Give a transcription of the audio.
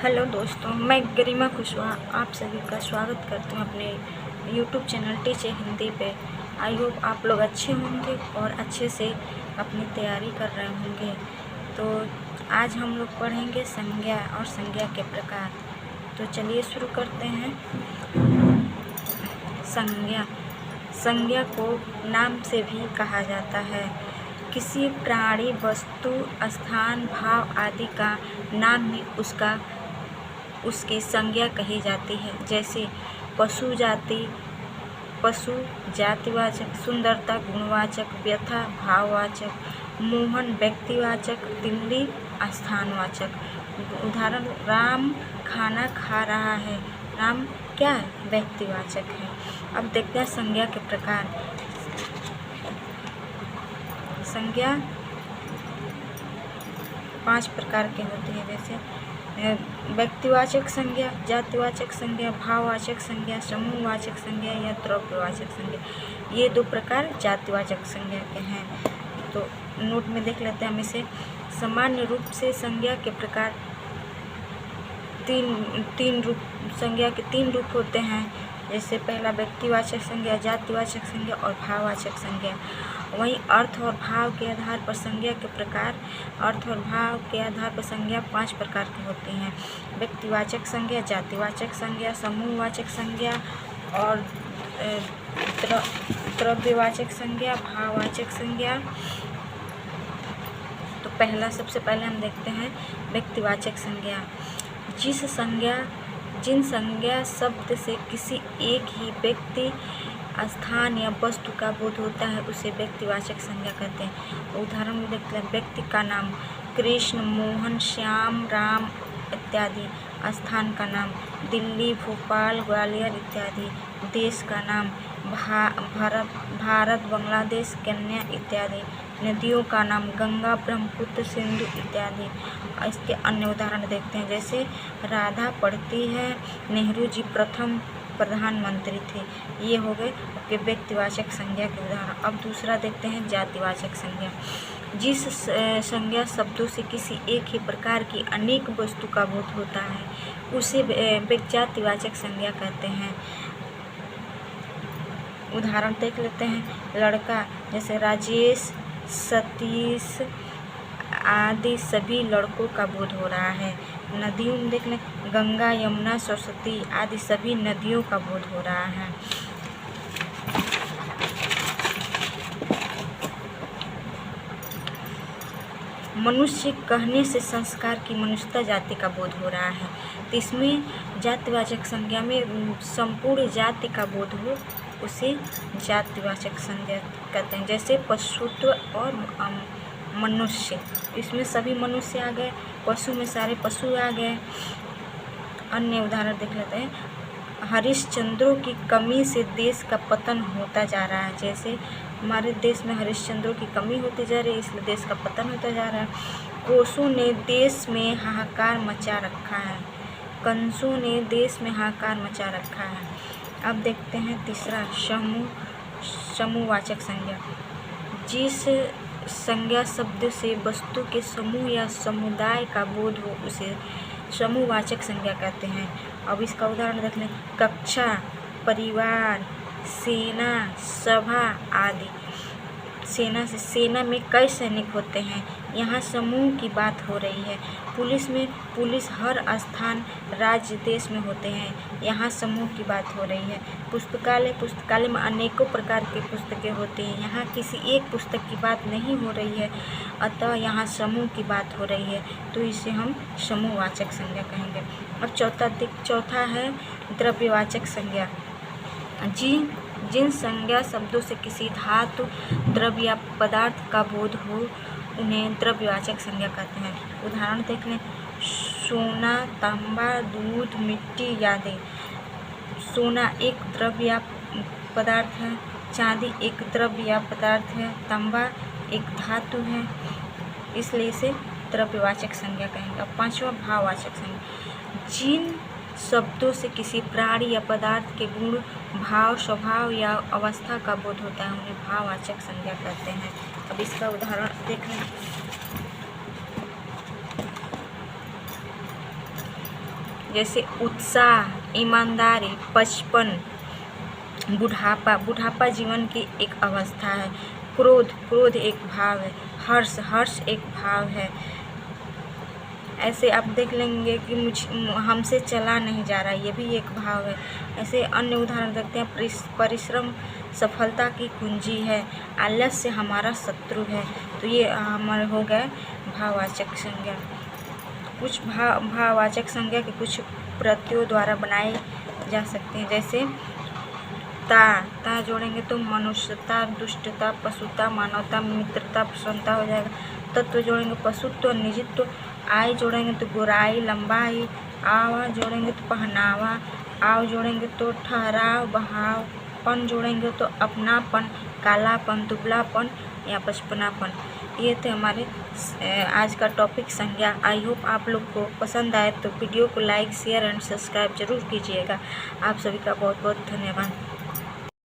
Hello दोस्तों, मैं गरिमा कुशवाहा आप सभी का स्वागत करती हूँ अपने यूट्यूब चैनल टीचे हिंदी पे। आई होप आप लोग अच्छे होंगे और अच्छे से अपनी तैयारी कर रहे होंगे। तो आज हम लोग पढ़ेंगे संज्ञा और संज्ञा के प्रकार। तो चलिए शुरू करते हैं। संज्ञा संज्ञा को नाम से भी कहा जाता है। किसी प्राणी, वस्तु, स्थान, भाव आदि का नाम ही उसकी संज्ञा कही जाती है। जैसे पशु जातिवाचक, सुंदरता गुणवाचक, व्यथा भाववाचक, मोहन व्यक्तिवाचक, तिल्ली स्थानवाचक। उदाहरण, राम खाना खा रहा है। राम क्या है? व्यक्तिवाचक है। अब देखते हैं संज्ञा के प्रकार। संज्ञा 5 प्रकार के होते हैं, जैसे व्यक्तिवाचक संज्ञा, जातिवाचक संज्ञा, भाववाचक संज्ञा, समूहवाचक संज्ञा या द्रव्यवाचक संज्ञा। ये 2 प्रकार जातिवाचक संज्ञा के हैं। तो नोट में देख लेते हैं हम इसे। सामान्य रूप से संज्ञा के प्रकार संज्ञा के 3 रूप होते हैं। जैसे पहला व्यक्तिवाचक संज्ञा, जातिवाचक संज्ञा और भाववाचक संज्ञा। वहीं अर्थ और भाव के आधार पर संज्ञा के प्रकार, अर्थ और भाव के आधार पर संज्ञा 5 प्रकार की होती हैं। व्यक्तिवाचक संज्ञा, जातिवाचक संज्ञा, समूहवाचक संज्ञा और द्रव्यवाचक संज्ञा, भाववाचक संज्ञा। तो सबसे पहले हम देखते हैं व्यक्तिवाचक संज्ञा। जिन संज्ञा शब्द से किसी एक ही व्यक्ति, स्थान या वस्तु का बोध होता है उसे व्यक्तिवाचक संज्ञा कहते हैं। उदाहरण में देखते हैं, व्यक्ति का नाम कृष्ण, मोहन, श्याम, राम इत्यादि। स्थान का नाम दिल्ली, भोपाल, ग्वालियर इत्यादि। देश का नाम भारत, बांग्लादेश, केन्या इत्यादि। नदियों का नाम गंगा, ब्रह्मपुत्र, सिंधु इत्यादि। इसके अन्य उदाहरण देखते हैं, जैसे राधा पढ़ती है, नेहरू जी प्रथम प्रधानमंत्री थे। ये हो गए आपके व्यक्तिवाचक संज्ञा के उदाहरण। अब दूसरा देखते हैं जातिवाचक संज्ञा। जिस संज्ञा शब्दों से किसी एक ही प्रकार की अनेक वस्तु का बोध होता है उसे जातिवाचक संज्ञा कहते हैं। उदाहरण देख लेते हैं, लड़का जैसे राजेश, सतीश आदि सभी लड़कों का बोध हो रहा है। नदियों में देख लें, गंगा, यमुना, सरस्वती आदि सभी नदियों का बोध हो रहा है। मनुष्य कहने से संस्कार की मनुष्यता जाति का बोध हो रहा है। तो इसमें जातिवाचक संज्ञा में संपूर्ण जाति का बोध हो उसे जातिवाचक संज्ञा कहते हैं। जैसे पशुत्व और मनुष्य, इसमें सभी मनुष्य आ गए, पशु में सारे पशु आ गए। अन्य उदाहरण देख लेते हैं, हरिश्चंद्रों की कमी से देश का पतन होता जा रहा है। जैसे हमारे देश में हरिश्चंद्रों की कमी होती जा रही है, इसलिए देश का पतन होता जा रहा है। कोसों ने देश में हाहाकार मचा रखा है। कंसों ने देश में हाहाकार मचा रखा है। अब देखते हैं तीसरा, समूहवाचक संज्ञा। जिस संज्ञा शब्द से वस्तु के समूह या समुदाय का बोध हो उसे समूहवाचक संज्ञा कहते हैं। अब इसका उदाहरण देख लें, कक्षा, परिवार, सेना, सभा आदि। सेना में कई सैनिक होते हैं, यहाँ समूह की बात हो रही है। पुलिस में पुलिस हर स्थान, राज्य, देश में होते हैं, यहाँ समूह की बात हो रही है। पुस्तकालय में अनेकों प्रकार की पुस्तकें होती हैं, यहाँ किसी एक पुस्तक की बात नहीं हो रही है, अतः यहाँ समूह की बात हो रही है, तो इसे हम समूहवाचक संज्ञा कहेंगे। अब चौथा है द्रव्यवाचक संज्ञा। जिन संज्ञा शब्दों से किसी धातु, द्रव्य या पदार्थ का बोध हो उन्हें द्रव्यवाचक संज्ञा कहते हैं। उदाहरण देख लें, सोना, तांबा, दूध, मिट्टी आदि। सोना एक द्रव्य या पदार्थ है, चांदी एक द्रव्य या पदार्थ है, तांबा एक धातु है, इसलिए इसे द्रव्यवाचक संज्ञा कहेंगे। अब 5वां भाववाचक संज्ञा। जिन शब्दों से किसी प्राणी या पदार्थ के गुण, भाव, स्वभाव या अवस्था का बोध होता है उन्हें भाववाचक संज्ञा कहते हैं। अब इसका उदाहरण देखें, जैसे उत्साह, ईमानदारी, बचपन, बुढ़ापा, बुढ़ापा जीवन की एक अवस्था है। क्रोध, क्रोध एक भाव है। हर्ष, हर्ष एक भाव है। ऐसे आप देख लेंगे कि हमसे चला नहीं जा रहा, ये भी एक भाव है। ऐसे अन्य उदाहरण देखते हैं, परिश्रम सफलता की कुंजी है, आलस्य हमारा शत्रु है। तो ये हमारे हो गए भाववाचक संज्ञा। कुछ भाववाचक संज्ञा के कुछ प्रत्ययों द्वारा बनाए जा सकते हैं, जैसे ता जोड़ेंगे तो मनुष्यता, दुष्टता, पशुता, मानवता, मित्रता, प्रसन्नता हो जाएगा। तत्व जोड़ेंगे पशुत्व, निजित्व। आय जोड़ेंगे तो बुराई, लंबाई। आवा जोड़ेंगे तो पहनावा। आव जोड़ेंगे तो ठहराव, बहाव। पन जोड़ेंगे तो अपनापन, कालापन, दुबलापन या बचपनापन। ये थे हमारे आज का टॉपिक संज्ञा। आई होप आप लोग को पसंद आए तो वीडियो को लाइक, शेयर एंड सब्सक्राइब जरूर कीजिएगा। आप सभी का बहुत बहुत धन्यवाद।